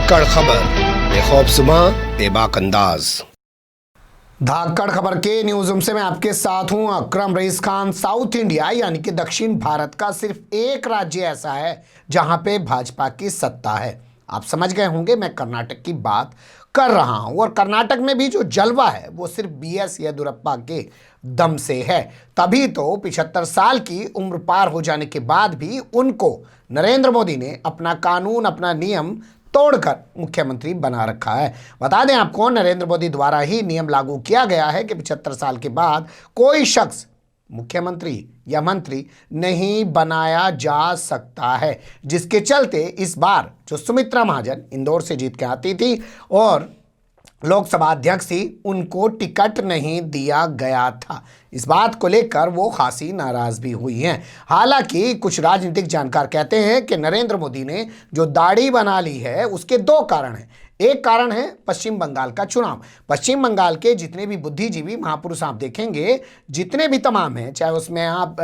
धाकड़ खबर बेखौफजुमा बेबाक अंदाज। धाकड़ खबर के न्यूज रूम से मैं आपके साथ हूं अकरम रईस खान। साउथ इंडिया यानी कि दक्षिण भारत का सिर्फ एक राज्य ऐसा है जहां पे भाजपा की सत्ता है। आप समझ गए होंगे मैं कर्नाटक की बात कर रहा हूं, और कर्नाटक में भी जो जलवा है वो सिर्फ BS येदियुरप्पा के दम से है। तभी तो 75 साल की उम्र पार हो जाने के बाद भी उनको नरेंद्र मोदी ने अपना कानून, अपना नियम तोड़कर मुख्यमंत्री बना रखा है। बता दें आपको, नरेंद्र मोदी द्वारा ही नियम लागू किया गया है कि 75 साल के बाद कोई शख्स मुख्यमंत्री या मंत्री नहीं बनाया जा सकता है, जिसके चलते इस बार जो सुमित्रा महाजन इंदौर से जीत के आती थी और लोकसभा अध्यक्ष थी, उनको टिकट नहीं दिया गया था। इस बात को लेकर वो खासी नाराज भी हुई हैं। हालांकि कुछ राजनीतिक जानकार कहते हैं कि नरेंद्र मोदी ने जो दाढ़ी बना ली है उसके दो कारण हैं। एक कारण है पश्चिम बंगाल का चुनाव। पश्चिम बंगाल के जितने भी बुद्धिजीवी महापुरुष आप देखेंगे, जितने भी तमाम हैं, चाहे उसमें आप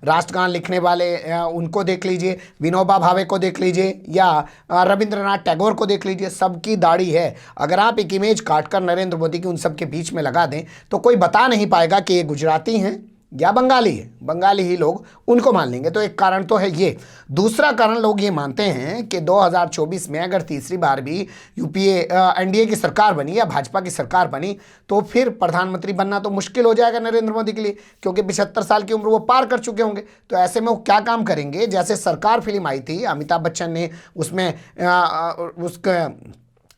राष्ट्रगान लिखने वाले उनको देख लीजिए, विनोबा भावे को देख लीजिए, या रविंद्रनाथ टैगोर को देख लीजिए, सबकी दाढ़ी है। अगर आप एक इमेज काटकर नरेंद्र मोदी की उन सब के बीच में लगा दें तो कोई बता नहीं पाएगा कि ये गुजराती हैं या बंगाली है। बंगाली ही लोग उनको मान लेंगे। तो एक कारण तो है ये। दूसरा कारण लोग ये मानते हैं कि 2024 में अगर तीसरी बार भी NDA की सरकार बनी या भाजपा की सरकार बनी तो फिर प्रधानमंत्री बनना तो मुश्किल हो जाएगा नरेंद्र मोदी के लिए, क्योंकि 75 साल की उम्र वो पार कर चुके होंगे। तो ऐसे में वो क्या काम करेंगे? जैसे सरकार फिल्म आई थी, अमिताभ बच्चन ने उसमें उसका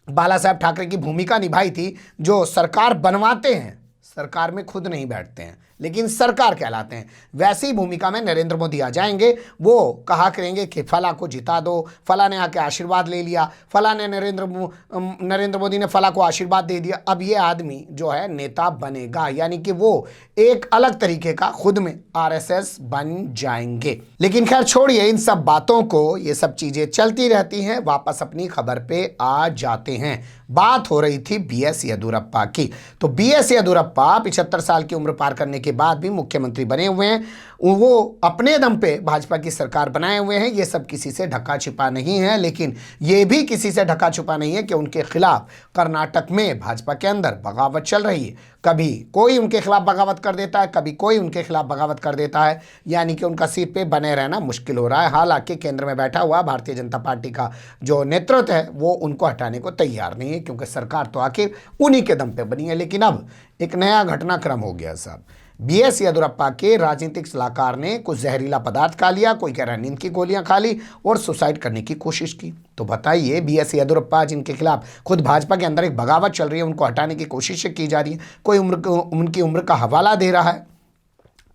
बाला साहब ठाकरे की भूमिका निभाई थी, जो सरकार बनवाते हैं, सरकार में खुद नहीं बैठते हैं लेकिन सरकार कहलाते हैं। वैसी भूमिका में नरेंद्र मोदी आ जाएंगे। वो कहा करेंगे कि फला को जिता दो, फला ने आके आशीर्वाद ले लिया, फला ने नरेंद्र मोदी ने फला को आशीर्वाद दे दिया। अब ये आदमी जो है नेता बनेगा, यानी कि वो एक अलग तरीके का खुद में RSS बन जाएंगे। लेकिन खैर छोड़िए इन सब बातों को, ये सब चीजें चलती रहती हैं। वापस अपनी खबर पे आ जाते हैं। बात हो रही थी BS येदियुरप्पा की। तो BS येदियुरप्पा 75 साल की उम्र पार करने के बाद भी मुख्यमंत्री बने हुए हैं। वो अपने दम पे भाजपा की सरकार बनाए हुए हैं। ये सब किसी से ढका छिपा नहीं है, लेकिन ये भी किसी से ढका छुपा नहीं है कि उनके खिलाफ कर्नाटक में भाजपा के अंदर बगावत चल रही है। कभी कोई उनके खिलाफ बगावत कर देता है, कभी कोई उनके खिलाफ बगावत कर देता है, यानी कि उनका सीट पे बने रहना मुश्किल हो रहा है। हालांकि केंद्र में बैठा हुआ भारतीय जनता पार्टी का जो नेतृत्व है वो उनको हटाने को तैयार नहीं है, क्योंकि सरकार तो आखिर उन्हीं के दम पे बनी है। लेकिन अब एक नया घटनाक्रम हो गया साहब। BS येदियुरप्पा के राजनीतिक सलाहकार ने कुछ जहरीला पदार्थ खा लिया, कोई कह रहा है नींद की गोलियां खा ली, और सुसाइड करने की कोशिश की। तो बताइए, BS येदियुरप्पा जिनके खिलाफ खुद भाजपा के अंदर एक बगावत चल रही है, उनको हटाने की कोशिशें की जा रही है। कोई उनकी उम्र का हवाला दे रहा है,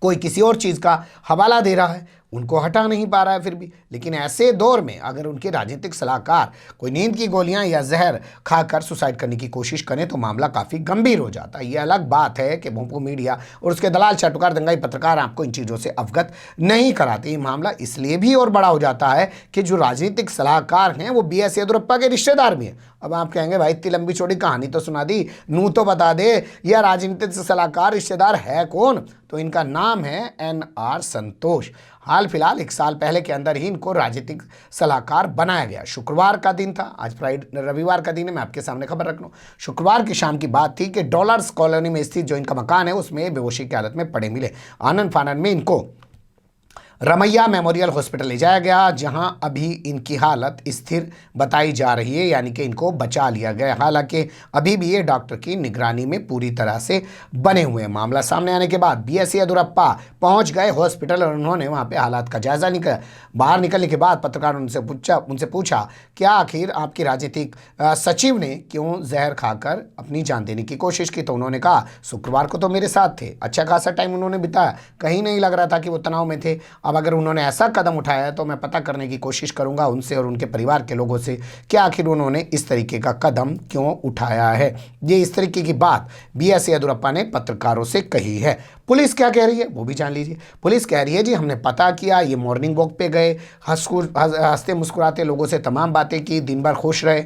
कोई किसी और चीज़ का हवाला दे रहा है, उनको हटा नहीं पा रहा है फिर भी। लेकिन ऐसे दौर में अगर उनके राजनीतिक सलाहकार कोई नींद की गोलियां या जहर खाकर सुसाइड करने की कोशिश करें तो मामला काफ़ी गंभीर हो जाता है। ये अलग बात है कि भोंपू मीडिया और उसके दलाल चाटुकार दंगाई पत्रकार आपको इन चीज़ों से अवगत नहीं कराते। ये मामला इसलिए भी और बड़ा हो जाता है कि जो राजनीतिक सलाहकार हैं वो BS येदियुरप्पा के रिश्तेदार भी हैं। अब आप कहेंगे भाई इतनी लंबी चौड़ी कहानी तो सुना दी, नू तो बता दे, यह राजनीतिक सलाहकार रिश्तेदार है कौन? तो इनका नाम है NR संतोष। हाल फिलहाल 1 साल पहले के अंदर ही इनको राजनीतिक सलाहकार बनाया गया। शुक्रवार का दिन था, आज रविवार का दिन है, मैं आपके सामने खबर रख रहा हूँ। शुक्रवार की शाम की बात थी कि डॉलर्स कॉलोनी में स्थित जो इनका मकान है उसमें बेहोशी की हालत में पड़े मिले। आनंद फानन में इनको रमैया मेमोरियल हॉस्पिटल ले जाया गया, जहां अभी इनकी हालत स्थिर बताई जा रही है, यानी कि इनको बचा लिया गया। हालांकि अभी भी ये डॉक्टर की निगरानी में पूरी तरह से बने हुए हैं। मामला सामने आने के बाद BS येदियुरप्पा पहुंच गए हॉस्पिटल और उन्होंने वहां पे हालात का जायजा बाहर निकलने के बाद पत्रकारों ने उनसे पूछा क्या आखिर आपके राजनीतिक सचिव ने क्यों जहर खाकर अपनी जान देने की कोशिश की? तो उन्होंने कहा शुक्रवार को तो मेरे साथ थे, अच्छा खासा टाइम उन्होंने बिताया, कहीं नहीं लग रहा था कि वो तनाव में थे। अब अगर उन्होंने ऐसा कदम उठाया है तो मैं पता करने की कोशिश करूंगा उनसे और उनके परिवार के लोगों से कि आखिर उन्होंने इस तरीके का कदम क्यों उठाया है। ये इस तरीके की बात BS येदियुरप्पा ने पत्रकारों से कही है। पुलिस क्या कह रही है वो भी जान लीजिए। पुलिस कह रही है जी हमने पता किया, ये मॉर्निंग वॉक पे गए, हंसते मुस्कुराते लोगों से तमाम बातें की, दिन भर खुश रहे।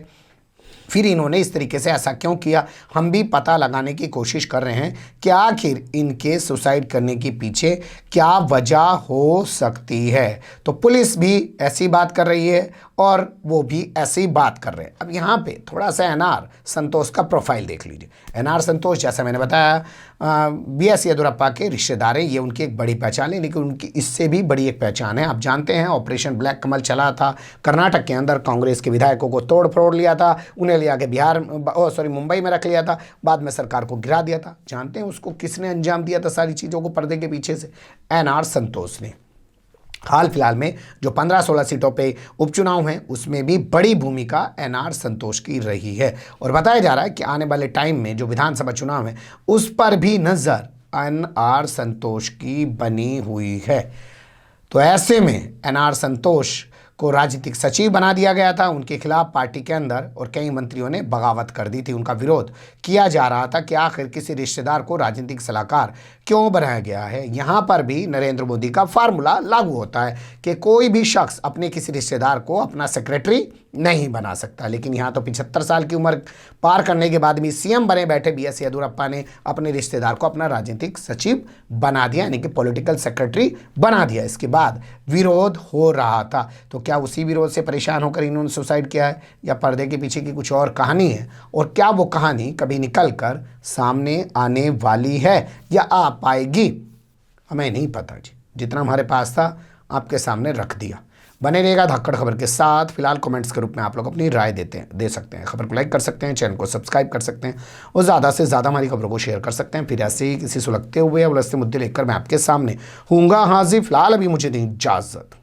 फिर इन्होंने इस तरीके से ऐसा क्यों किया, हम भी पता लगाने की कोशिश कर रहे हैं कि आखिर इनके सुसाइड करने के पीछे क्या वजह हो सकती है। तो पुलिस भी ऐसी बात कर रही है और वो भी ऐसी बात कर रहे हैं। अब यहाँ पे थोड़ा सा एनआर संतोष का प्रोफाइल देख लीजिए। एनआर संतोष, जैसा मैंने बताया, बीएस येदियुरप्पा के रिश्तेदार हैं, ये उनकी एक बड़ी पहचान है, लेकिन उनकी इससे भी बड़ी एक पहचान है। आप जानते हैं ऑपरेशन ब्लैक कमल चला था, कर्नाटक के अंदर कांग्रेस के विधायकों को तोड़ फोड़ लिया था, उन्हें ले आके मुंबई में रख लिया था, बाद में सरकार को गिरा दिया था। जानते हैं उसको किसने अंजाम दिया था सारी चीज़ों को पर्दे के पीछे से? एनआर संतोष ने। हाल फिलहाल में जो 15-16 सीटों पे उपचुनाव हैं उसमें भी बड़ी भूमिका एनआर संतोष की रही है और बताया जा रहा है कि आने वाले टाइम में जो विधानसभा चुनाव है उस पर भी नज़र एनआर संतोष की बनी हुई है। तो ऐसे में एनआर संतोष को राजनीतिक सचिव बना दिया गया था। उनके खिलाफ पार्टी के अंदर और कई मंत्रियों ने बगावत कर दी थी। उनका विरोध किया जा रहा था कि आखिर किसी रिश्तेदार को राजनीतिक सलाहकार क्यों बनाया गया है। यहाँ पर भी नरेंद्र मोदी का फार्मूला लागू होता है कि कोई भी शख्स अपने किसी रिश्तेदार को अपना सेक्रेटरी नहीं बना सकता। लेकिन यहाँ तो 75 साल की उम्र पार करने के बाद भी सीएम बने बैठे बीएस येदियुरप्पा ने अपने रिश्तेदार को अपना राजनीतिक सचिव बना दिया, यानी कि पॉलिटिकल सेक्रेटरी बना दिया। इसके बाद विरोध हो रहा था, तो क्या उसी विरोध से परेशान होकर इन्होंने सुसाइड किया है या पर्दे के पीछे की कुछ और कहानी है? और क्या वो कहानी कभी निकल कर सामने आने वाली है या आ पाएगी? हमें नहीं पता जी। जितना हमारे पास था आपके सामने रख दिया। बने रहेगा धाकड़ खबर के साथ। फिलहाल कमेंट्स के रूप में आप लोग अपनी राय दे सकते हैं। खबर को लाइक कर सकते हैं, चैनल को सब्सक्राइब कर सकते हैं और ज़्यादा से ज़्यादा हमारी खबरों को शेयर कर सकते हैं। फिर ऐसे ही किसी सुलगते हुए या उलझते मुद्दे लेकर मैं आपके सामने हूँगा हाजिर। फिलहाल अभी मुझे दें इजाज़त।